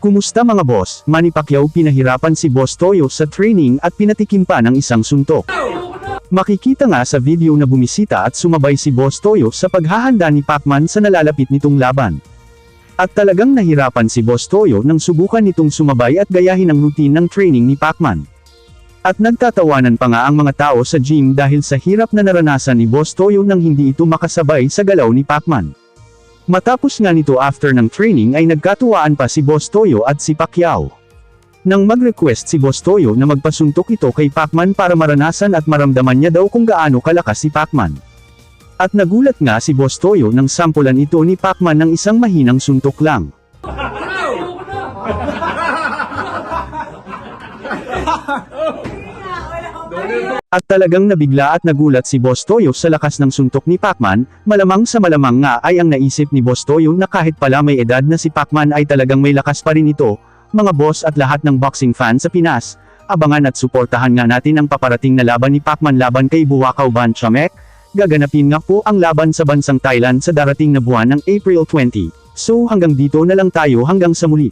Kumusta mga boss? Manny Pacquiao pinahirapan si Boss Toyo sa training at pinatikim pa ng isang suntok. Makikita nga sa video na bumisita at sumabay si Boss Toyo sa paghahanda ni Pacman sa nalalapit nitong laban. At talagang nahirapan si Boss Toyo nang subukan nitong sumabay at gayahin ang routine ng training ni Pacman. At nagtatawanan pa nga ang mga tao sa gym dahil sa hirap na naranasan ni Boss Toyo nang hindi ito makasabay sa galaw ni Pacman. Matapos nga nito after ng training ay nagkatuwaan pa si Boss Toyo at si Pacquiao. Nang mag-request si Boss Toyo na magpasuntok ito kay Pacman para maranasan at maramdaman niya daw kung gaano kalakas si Pacman. At nagulat nga si Boss Toyo nang sampulan ito ni Pacman ng isang mahinang suntok lang. At talagang nabigla at nagulat si Boss Toyo sa lakas ng suntok ni Pacman, malamang sa malamang nga ay ang naisip ni Boss Toyo na kahit pala may edad na si Pacman ay talagang may lakas pa rin ito. Mga boss at lahat ng boxing fan sa Pinas, abangan at suportahan nga natin ang paparating na laban ni Pacman laban kay Buakaw Banchamek. Gaganapin nga po ang laban sa bansang Thailand sa darating na buwan ng April 20. So hanggang dito na lang tayo hanggang sa muli.